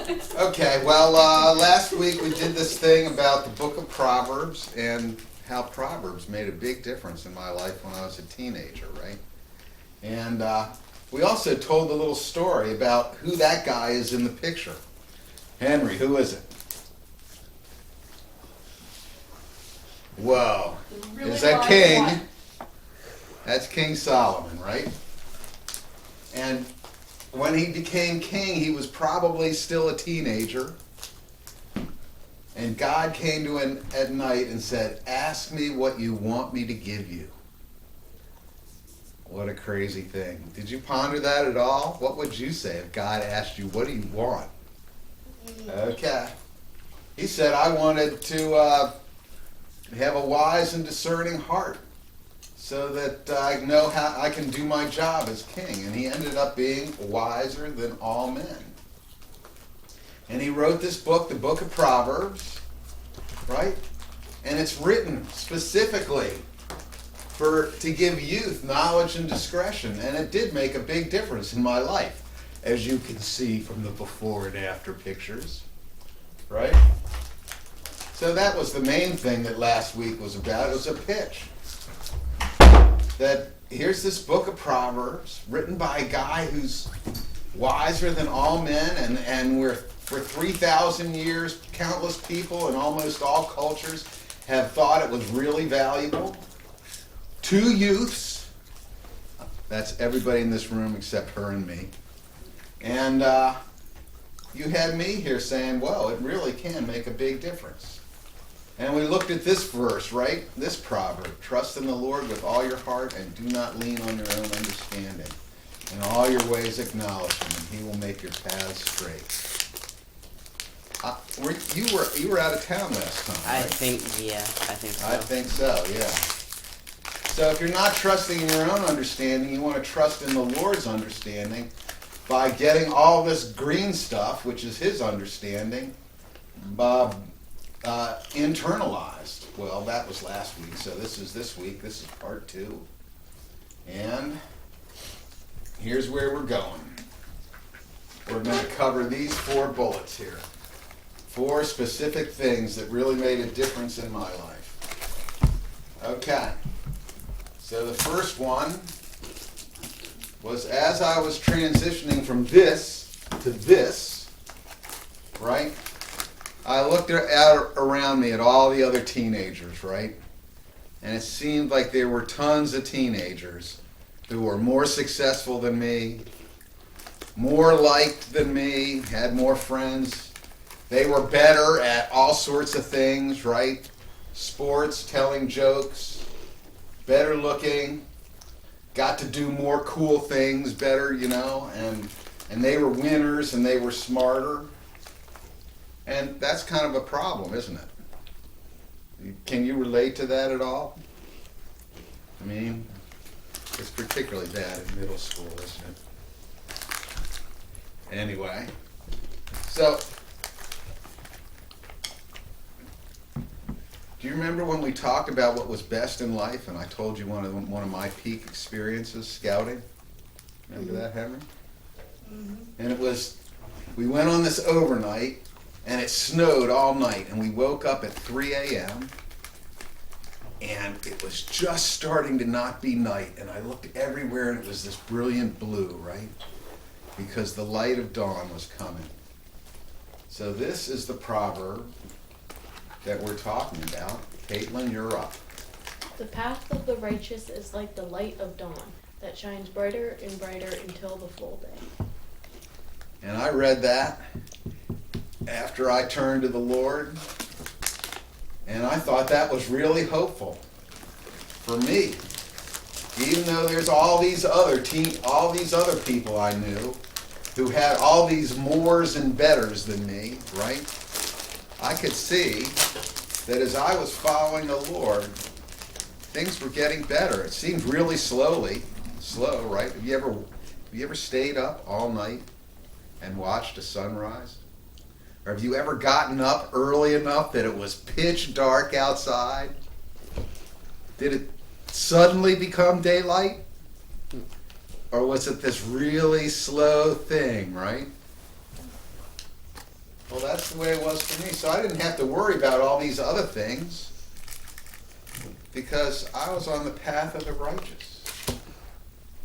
Okay, well, last week we did this thing about the book of Proverbs and how Proverbs made a big difference in my life when I was a teenager, right? And we also told a little story about who that guy is in the picture. Henry, who is it? Whoa. Really Is that large King? one. That's King Solomon, right? And when he became king, he was probably still a teenager. And God came to him at night and said, "Ask me what you want me to give you." What a crazy thing. Did you ponder that at all? What would you say if God asked you, "What do you want?" Okay. He said, "I wanted to have a wise and discerning heart so that I know how I can do my job as king." And he ended up being wiser than all men. And he wrote this book, the book of Proverbs, right? And it's written specifically to give youth knowledge and discretion. And it did make a big difference in my life, as you can see from the before and after pictures, right? So that was the main thing that last week was about. It was a pitch. That here's this book of Proverbs written by a guy who's wiser than all men, and we're for 3,000 years, countless people in almost all cultures have thought it was really valuable. Two youths, that's everybody in this room except her and me, and you had me here saying, well, it really can make a big difference. And we looked at this verse, right? This proverb: trust in the Lord with all your heart and do not lean on your own understanding. In all your ways acknowledge him, and he will make your paths straight. You were out of town last time, right? I think so. I think so, yeah. So if you're not trusting in your own understanding, you want to trust in the Lord's understanding by getting all this green stuff, which is his understanding, internalized. Well, that was last week, so this is this week. This is part 2. And here's where we're going. We're going to cover these 4 bullets here. 4 specific things that really made a difference in my life. Okay. So the first one was as I was transitioning from this to this, right? I looked out around me at all the other teenagers, right? And it seemed like there were tons of teenagers who were more successful than me, more liked than me, had more friends. They were better at all sorts of things, right? Sports, telling jokes, better looking, got to do more cool things, better, and they were winners and they were smarter. And that's kind of a problem, isn't it? Can you relate to that at all? I mean, it's particularly bad in middle school, isn't it? Anyway, so do you remember when we talked about what was best in life, and I told you one of my peak experiences, scouting? Remember that, Henry? Mm-hmm. And it was, we went on this overnight, and it snowed all night, and we woke up at 3 a.m., and it was just starting to not be night, and I looked everywhere, and it was this brilliant blue, right? Because the light of dawn was coming. So this is the proverb that we're talking about. Caitlin, you're up. The path of the righteous is like the light of dawn that shines brighter and brighter until the full day. And I read that after I turned to the Lord, and I thought that was really hopeful for me. Even though there's all these other people I knew who had all these mores and betters than me, right? I could see that as I was following the Lord, things were getting better. It seemed really slow, right? Have you ever stayed up all night and watched a sunrise? Or have you ever gotten up early enough that it was pitch dark outside? Did it suddenly become daylight? Or was it this really slow thing, right? that's the way it was for me. So I didn't have to worry about all these other things because I was on the path of the righteous.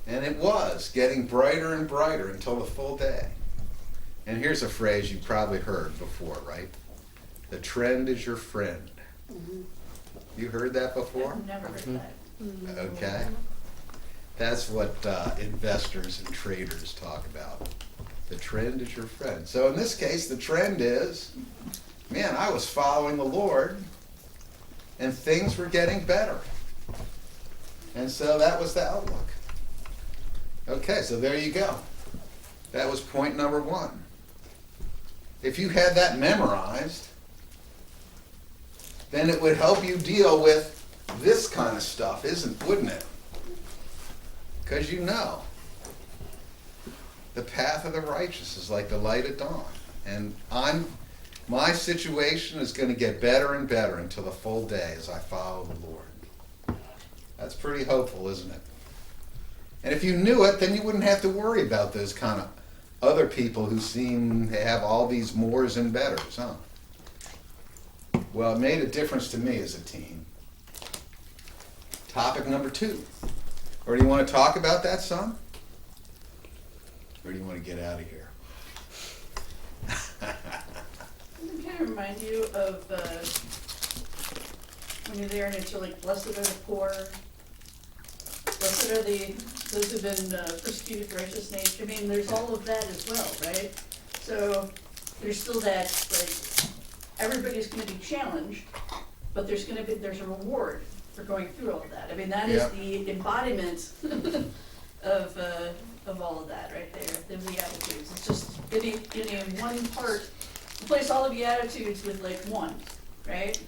And it was getting brighter and brighter until the full day. And here's a phrase you've probably heard before, right? The trend is your friend. Mm-hmm. You heard that before? I've never heard that. Okay. That's what investors and traders talk about. The trend is your friend. So in this case, the trend is, man, I was following the Lord and things were getting better. And so that was the outlook. Okay, so there you go. That was point number 1. If you had that memorized, then it would help you deal with this kind of stuff, wouldn't it? Because you know, the path of the righteous is like the light of dawn. And my situation is going to get better and better until the full day as I follow the Lord. That's pretty hopeful, isn't it? And if you knew it, then you wouldn't have to worry about those kind of other people who seem to have all these mores and betters, huh? Well, it made a difference to me as a teen. Topic number 2. Or do you want to talk about that, son? Or do you want to get out of here? Doesn't it kind of remind you of when you're there and it's like, blessed are the poor, blessed are those who've been persecuted for righteous nature. I mean, there's all of that as well, right? So there's still that, like, everybody's going to be challenged, but there's a reward for going through all of that. I mean, that is the embodiment of all of that right there, the Beatitudes. It's just getting in one part, replace all of the Beatitudes with like one, right?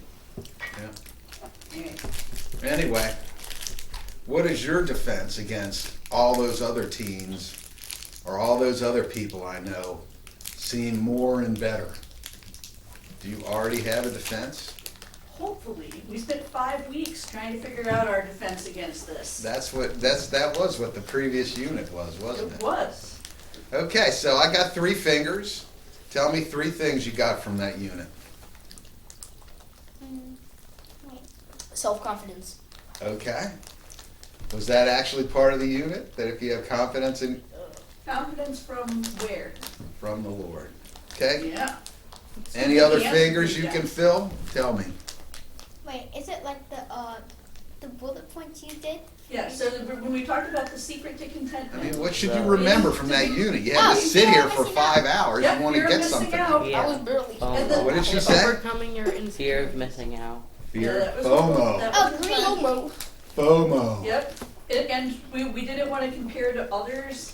Yeah. Anyway, what is your defense against all those other teens or all those other people I know seeing more and better? Do you already have a defense? Hopefully. We spent 5 weeks trying to figure out our defense against this. That was what the previous unit was, wasn't it? It was. Okay, so I got 3 fingers. Tell me 3 things you got from that unit. Self-confidence. Okay. Was that actually part of the unit? That if you have confidence in Confidence from where? from the Lord. Okay? Yeah. Any other Yeah. fingers you can fill? Tell me. Wait, is it like the bullet points you did? Yeah, so when we talked about the secret to I contentment. mean, what should you remember from that unit? You had to sit here for 5 hours. Yep, You want to you're get missing something. out. Yeah. I was barely. And then- What did she say? Overcoming your Fear of insecurities. missing out. Fear. that was- FOMO. that Oh, was green fun. homo. FOMO. Yep, and we didn't want to compare to others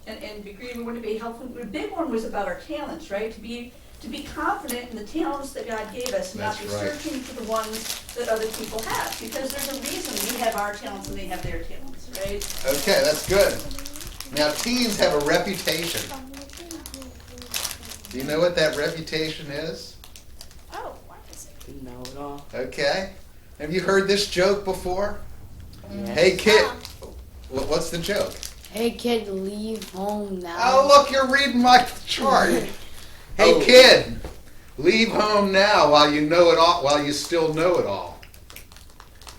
and be greedy, we wanted to be helpful. The big one was about our talents, right? To be confident in the talents that God gave us, and not be That's right. searching for the ones that other people have, because there's a reason we have our talents and they have their talents, right? Okay, that's good. Now, teens have a reputation. Do you know what that reputation is? Oh, what is it? You know it all. Okay. Have you heard this joke before? Yes. Hey, kid. What's the joke? Hey kid, leave home now. Oh, look, you're reading my chart. Hey, Oh. kid, leave home now while you know it all. While you still know it all.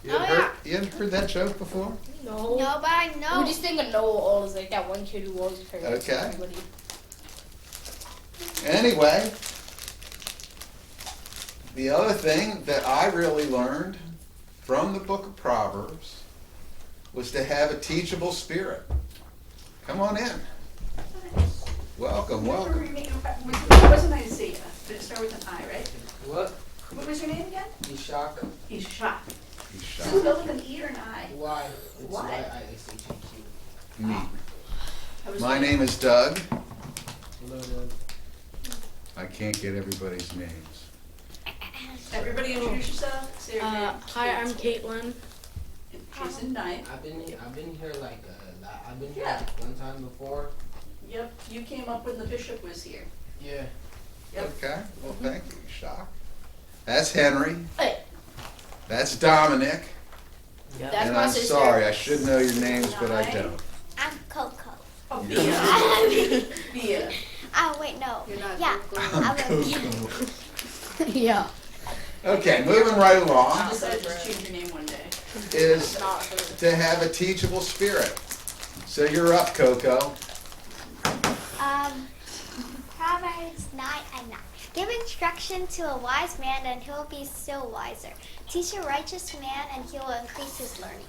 You ever, Oh, heard, you ever heard that joke before? No. No, but I know. We just think of know-all is like that one kid who always corrects Okay. everybody. Anyway, the other thing that I really learned from the book of Proverbs was to have a teachable spirit. Come on in. Welcome, welcome. What was it I say? Did it start with an I, right? What? What was your name again? You shock? He's shot. He's Is it shy. spelled with an E or an I? Why? It's Why? Y-I-S-H-A-Q. Neat. I was My like- name is Doug. Hello, Doug. I can't get everybody's names. Everybody introduce yourself. Say your name. Hi, I'm Caitlin. She's in ninth. I've been here like I've been here Yeah. like one time before. Yep, you came up when the bishop was here. Yeah. Yep. Okay, well, thank you, Shock. That's Henry. Hey. That's Dominic. Yep. That's And my I'm sister. sorry, I should know your names, but I don't. I'm Coco. Oh, Yeah. Bia. Bia. Oh wait, no. You're not Yeah. Coco. Yeah. Okay, moving right I along decided to change your name one day. is to have a teachable spirit. So you're up, Coco. Proverbs 9:9. Give instruction to a wise man, and he will be still wiser. Teach a righteous man, and he will increase his learning.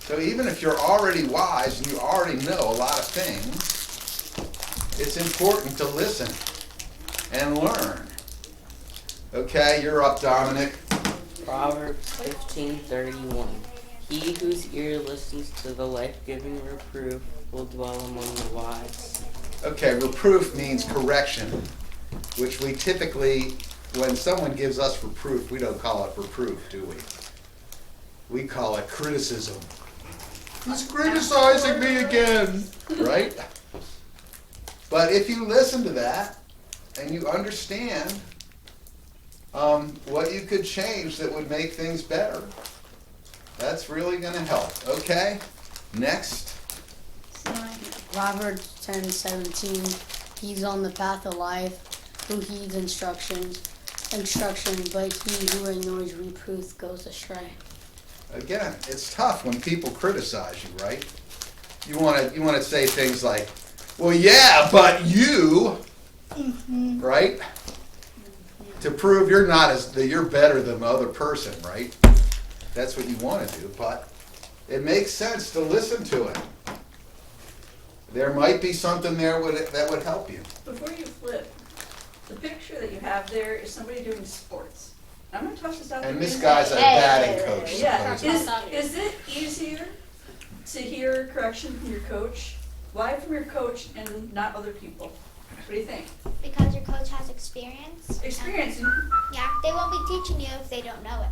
So even if you're already wise and you already know a lot of things, it's important to listen and learn. Okay, you're up, Dominic. Proverbs 15:31. He whose ear listens to the life-giving reproof will dwell among the wise. Okay, reproof means correction, which we typically, when someone gives us reproof, we don't call it reproof, do we? We call it criticism. He's criticizing me again, right? But if you listen to that and you understand what you could change that would make things better, that's really going to help. Okay, next. Proverbs 10:17. He's on the path of life, who heeds instruction, but he who ignores reproof goes astray. Again, it's tough when people criticize you, right? You want to say things like, "Well, yeah, but you," right? To prove you're better than the other person, right? That's what you want to do, but it makes sense to listen to it. There might be something there that would help you. Before you flip, the picture that you have there is somebody doing sports. I'm gonna toss this out there. And this guy's a batting coach. Yeah, supposedly. is it easier to hear correction from your coach? Why from your coach and not other people? What do you think? Because your coach has experience. Experience, Yeah, they won't be teaching you if they don't know it.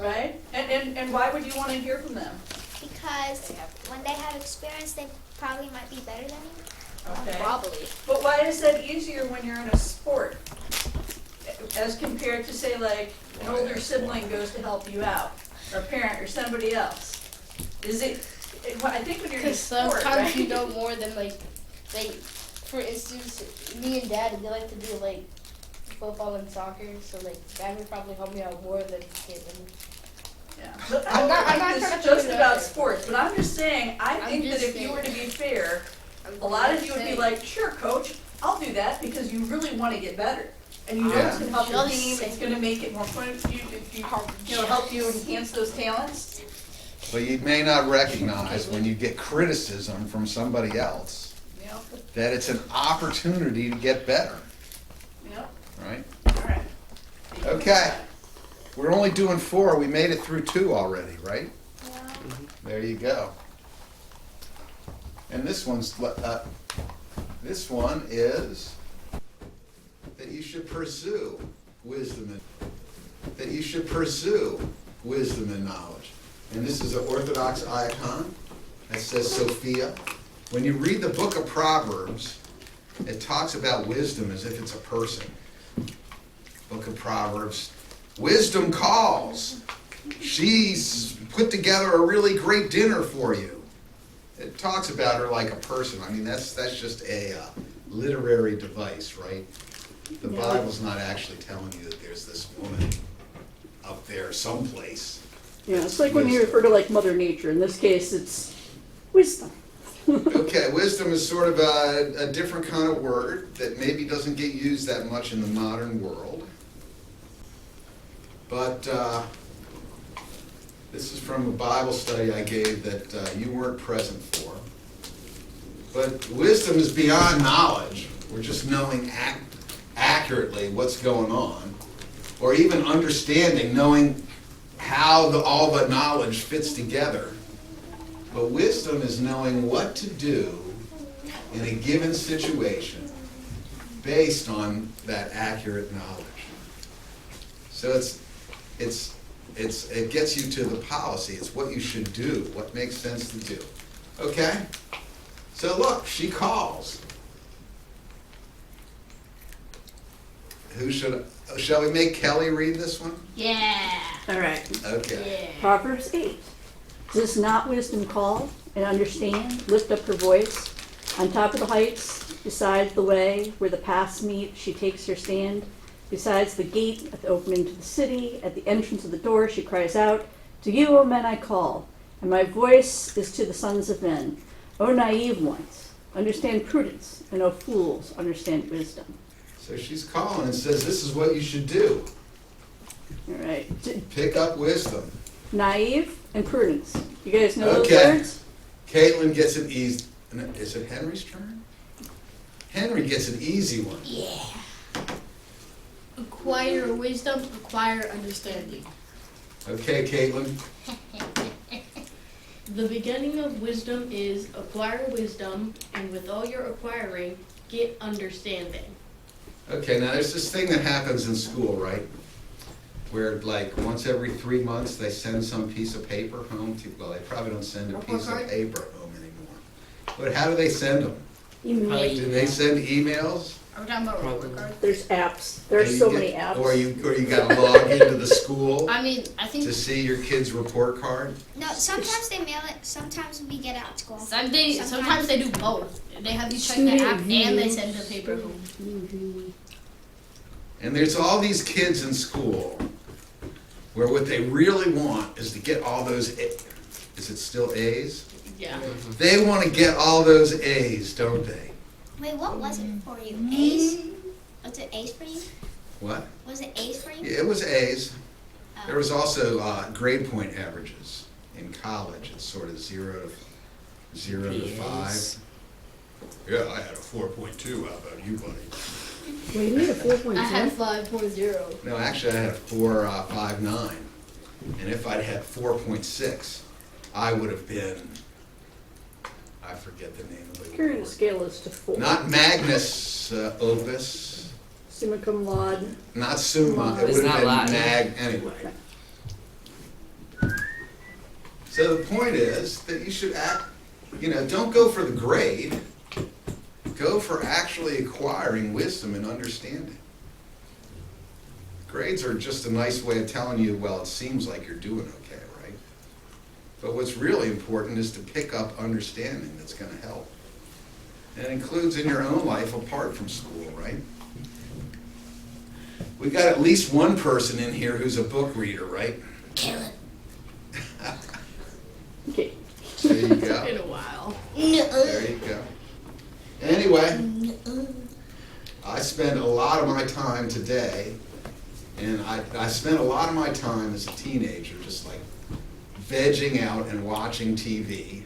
right? And why would you wanna hear from them? Because when they have experience, they probably might be better than you. Okay. Probably. But why is that easier when you're in a sport? As compared to say like an older sibling goes to help you out, or a parent or somebody else? Is it, I think when you're in a Because sport, sometimes right? you know more than like, for instance, me and Dad, they like to do like football and soccer. So like, Dad would probably help me out more than he did. Yeah. But I'm not I trying don't to think put it's just it about out there. sports, but I'm just saying, I I'm think that just if you saying. were to be fair, a lot of you would be like, sure, coach, I'll do that because you really want to get better. And you know it's gonna help your Just team, it's saying. gonna make it more fun for you, if you know, help you enhance those talents. But you may not recognize when you get criticism from somebody else You know, that it's an opportunity to get better, you know, right? alright. Okay. We're only doing 4. We made it through 2 already, right? Yeah. There you go. And this one is that you should pursue wisdom and knowledge. And this is an Orthodox icon that says Sophia. When you read the book of Proverbs, it talks about wisdom as if it's a person. Book of Proverbs. Wisdom calls. She's put together a really great dinner for you. It talks about her like a person. I mean, that's just a literary device, right? The Yeah. Bible's not actually telling you that there's this woman up there someplace. Yeah, it's like when you refer to like Mother Nature, in this case, it's wisdom. Okay, wisdom is sort of a different kind of word that maybe doesn't get used that much in the modern world. But this is from a Bible study I gave that you weren't present for. But wisdom is beyond knowledge. We're just knowing accurately what's going on, or even understanding, knowing how all the knowledge fits together. But wisdom is knowing what to do in a given situation based on that accurate knowledge. So it gets you to the policy. It's what you should do, what makes sense to do. Okay? So look, she calls. Shall we make Kelly read this one? Yeah. Alright, Okay. Yeah. Proverbs 8. Does not wisdom call and understand, lift up her voice on top of the heights, Beside the way where the paths meet, she takes her stand. Besides the gate at the opening to the city, at the entrance of the door, she cries out, "To you, O men, I call, and my voice is to the sons of men. O naive ones, understand prudence, and O fools, understand wisdom." So she's calling and says, this is what you should do. All right. Pick up wisdom. Naive and prudence. You guys know those Okay. words? Caitlin gets an easy, is it Henry's turn? Henry gets an easy one. Acquire wisdom, acquire understanding. Okay, Caitlin. The beginning of wisdom is acquire wisdom, and with all your acquiring, get understanding. Okay, now there's this thing that happens in school, right? Where like once every 3 months, they send some piece of paper home to, well, they probably don't send a Report piece card? of paper home anymore. But how do they send them? Probably Do they send emails? Are we talking about report Probably. card? There's apps. There's And you so get- many apps. Or you gotta log into the school I mean, I think to see your kid's report card? No, sometimes they mail it. Sometimes we get it at school. sometimes they do both. They have you check the app and they send the paper home. And there's all these kids in school where what they really want is to get all those is it still A's? Yeah. They want to get all those A's, don't they? Wait, what was it for you? A's? Was it A's for you? What? Was it A's for you? Yeah, it was A's. Oh. There was also grade point averages in college. It's sort of 0 to 5. Yes. Yeah, I had a 4.2. How about you, buddy? Wait, you need a 4.2? I had 5.0. No, actually, I had a 4.59, and if I'd had 4.6, I would have been. I forget the name of the Current award. scale is to 4. Not Magnus Opus, Summa cum laude. not Summa. It It's would not have been Latin. Anyway. So the point is that you should act. Don't go for the grade. Go for actually acquiring wisdom and understanding. Grades are just a nice way of telling you, well, it seems like you're doing okay, right? But what's really important is to pick up understanding that's going to help. And it includes in your own life apart from school, right? We got at least one person in here who's a book reader, right? Okay. There you go. In a while. There you go. Anyway, I spend a lot of my time today, and I spent a lot of my time as a teenager just like vegging out and watching TV.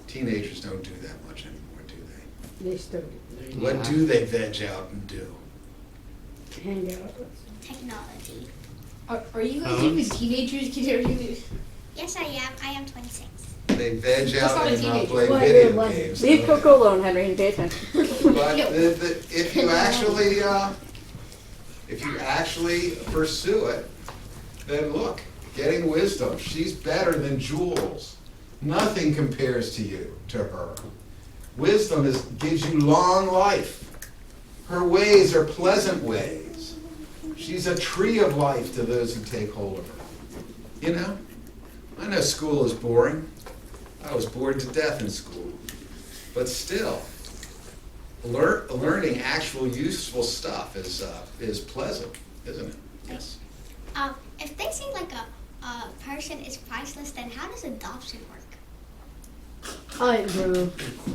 Teenagers don't do that much anymore, do they? They still What do they veg out and do? hang out. Technology. Are you guys even teenagers? Yes, I am. I am 26. They veg That's out not a and teenager. play Well, video you're 11. games. Leave Coco alone, Henry, and pay attention. But if you actually pursue it, then look, getting wisdom. She's better than Jules. Nothing compares to her. Wisdom gives you long life. Her ways are pleasant ways. She's a tree of life to those who take hold of her. I know school is boring. I was bored to death in school. But still, learning actual useful stuff is pleasant, isn't it? Yes. If they say like a person is priceless, then how does adoption work?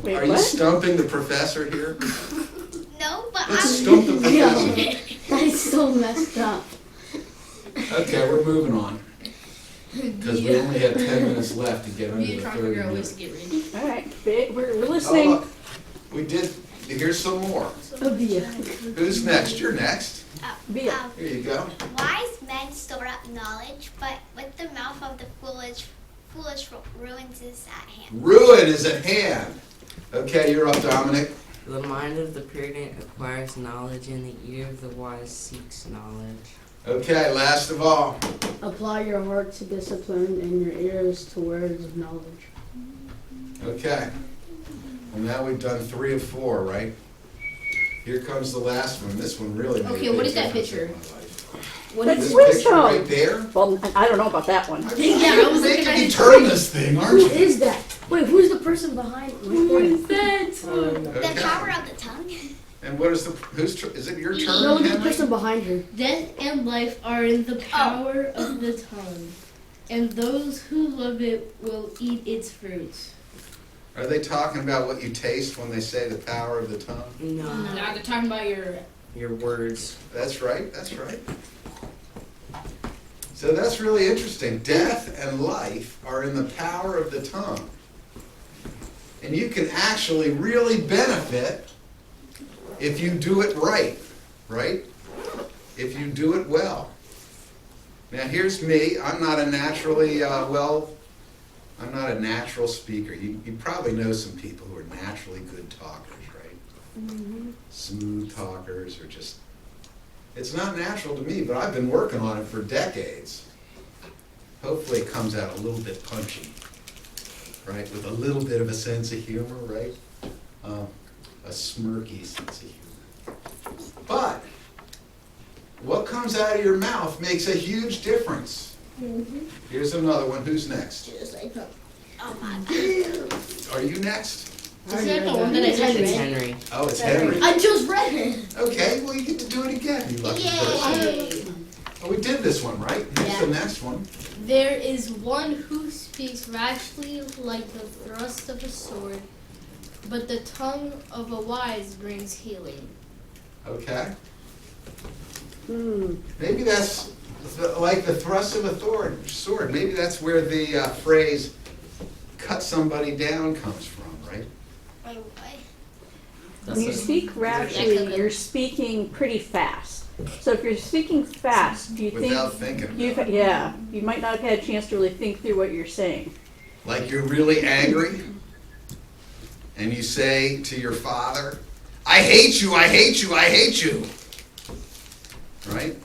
Wait, Are you what? stumping the professor here? No, but Let's stump the professor. That is so messed up. Okay, we're moving on. Because we only have 10 minutes left to get under We the trying to 30 figure out ways to minutes. get ready. All right, babe, we're Oh, listening. look, we did, here's some more. Oh, Via. Who's next? You're next. Via. Here you go. Wise men store up knowledge, but with the mouth of the foolish ruins is at hand. Ruin is at hand. Okay, you're up, Dominic. The mind of the prudent acquires knowledge, and the ear of the wise seeks knowledge. Okay, last of all. Apply your heart to discipline and your ears to words of knowledge. Okay. Well, now we've done 3 of 4, right? Here comes the last one. This one really made a Okay, big what is that difference in picture? my life. What That's is This wisdom. picture right there? Well, I don't know about that one. Yeah, I was You're looking at making me it. turn this thing, aren't Who you? is that? Wait, who's the person behind? What is that? The Okay. power of the tongue. And what is is it your turn, No, look at the Henry? person behind her. Death and life are in the power of the tongue, and those who love it will eat its fruits. Are they talking about what you taste when they say the power of the tongue? No. Now they're talking about Your words. That's right, that's right. So that's really interesting. Death and life are in the power of the tongue. And you can actually really benefit if you do it right, right? If you do it well. Now here's me. I'm not a naturally, I'm not a natural speaker. You probably know some people who are naturally good talkers, right? Smooth talkers, or just, it's not natural to me, but I've been working on it for decades. Hopefully it comes out a little bit punchy, right? With a little bit of a sense of humor, right? A smirky sense of humor. But what comes out of your mouth makes a huge difference. Here's another one. Who's next? just like that. Oh my god. Are you next? Is that the one that I It's just read? Henry. Oh, it's Henry. I just read it. Okay, well, you get to do it again, you lucky person. Oh, we did this one, right? Here's the next one. There is one who speaks rashly like the thrust of a sword, but the tongue of a wise brings healing. Okay. Hmm. Maybe that's like the thrust of a sword. Maybe that's where the phrase "cut somebody down" comes from, right? Wait, what? When you speak rapidly, you're speaking pretty fast. So if you're speaking fast, do you Without think thinking. you might not have had a chance to really think through what you're saying. Like you're really angry, and you say to your father, "I hate you, I hate you, I hate you." Right?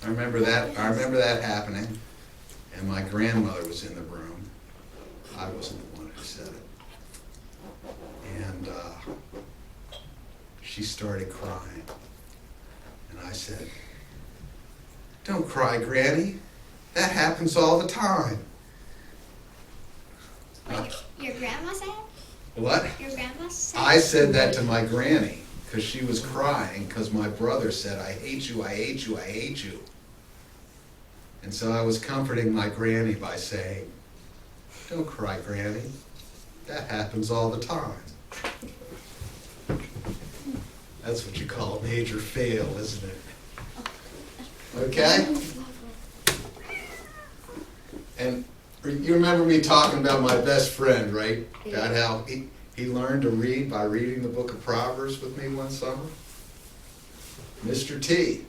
I remember that happening, and my grandmother was in the room. I wasn't the one who said it. And she started crying. And I said, "Don't cry, Granny. That happens all the time." Your grandma said? What? Your grandma said? I said that to my granny because she was crying because my brother said, "I hate you, I hate you, I hate you." And so I was comforting my granny by saying, "Don't cry, Granny. That happens all the time." That's what you call a major fail, isn't it? Okay? And you remember me talking about my best friend, right? About how he learned to read by reading the book of Proverbs with me one summer? Mr. T.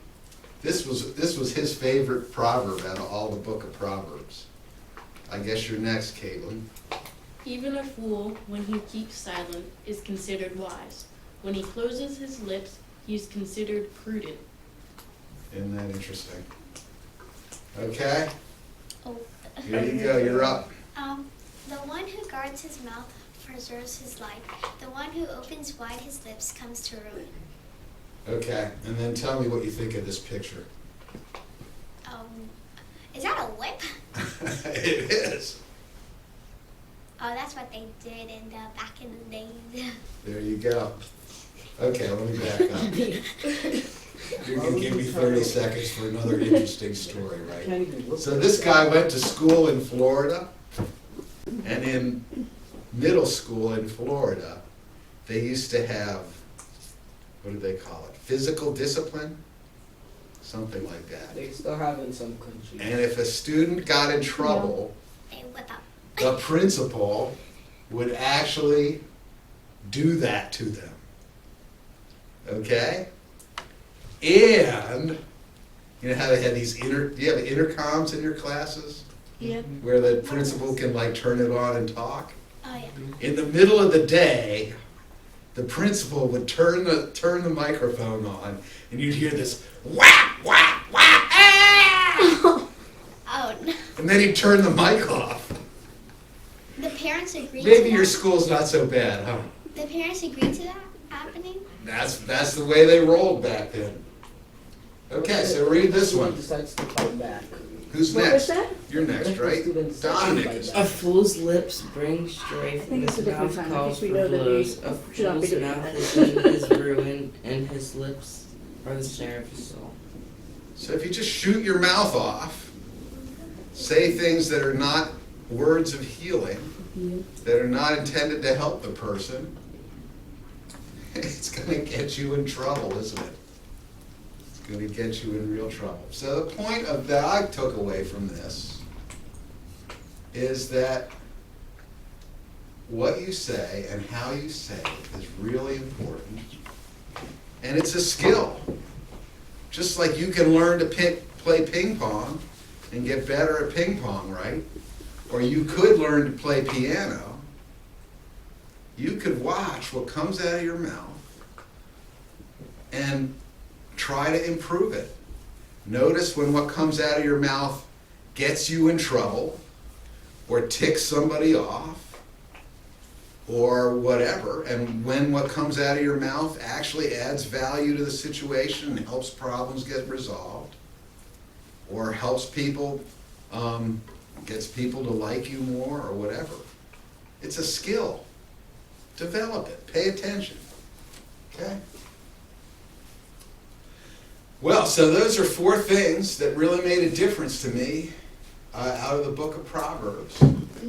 This was his favorite proverb out of all the book of Proverbs. I guess you're next, Caitlin. Even a fool, when he keeps silent, is considered wise. When he closes his lips, he is considered prudent. Isn't that interesting? Okay, Oh. here you go, you're up. The one who guards his mouth preserves his life. The one who opens wide his lips comes to ruin. Okay, and then tell me what you think of this picture. Is that a whip? It is. Oh, that's what they did in the back in the days. There you go. Okay, let me back up. You're gonna give me 30 seconds for another interesting story, right? So this guy went to school in Florida, and in middle school in Florida, they used to have, what do they call it? Physical discipline? Something like that. They still have in some countries. And if a student got in trouble, They whip up. the principal would actually do that to them. Okay? And you know how they had these do you have intercoms in your classes? Yep. Where the principal can like turn it on and talk? Oh yeah. In the middle of the day, the principal would turn the microphone on, and you'd hear this whack, whack, whack, ah! Oh no. And then he'd turn the mic off. The parents agreed Maybe to your that? school's not so bad, huh? The parents agreed to that happening? That's the way they rolled back then. Okay, so read this one. Decides to fight back. Who's What next? was that? You're next, right? Students Dominic like is that. A fool's lips bring strife, think and it's his a different mouth time. I calls think for we know that we blows. A should not be fool's doing mouth that. is in his ruin, and his lips are the snare of his soul. So if you just shoot your mouth off, say things that are not words of healing, that are not intended to help the person, it's going to get you in trouble, isn't it? It's going to get you in real trouble. So the point of that I took away from this is that what you say and how you say it is really important. And it's a skill. Just like you can learn to play ping pong and get better at ping pong, right? Or you could learn to play piano. You could watch what comes out of your mouth and try to improve it. Notice when what comes out of your mouth gets you in trouble or ticks somebody off or whatever, and when what comes out of your mouth actually adds value to the situation and helps problems get resolved or helps people, gets people to like you more or whatever. It's a skill. Develop it. Pay attention. Okay? Well, so those are 4 things that really made a difference to me out of the book of Proverbs.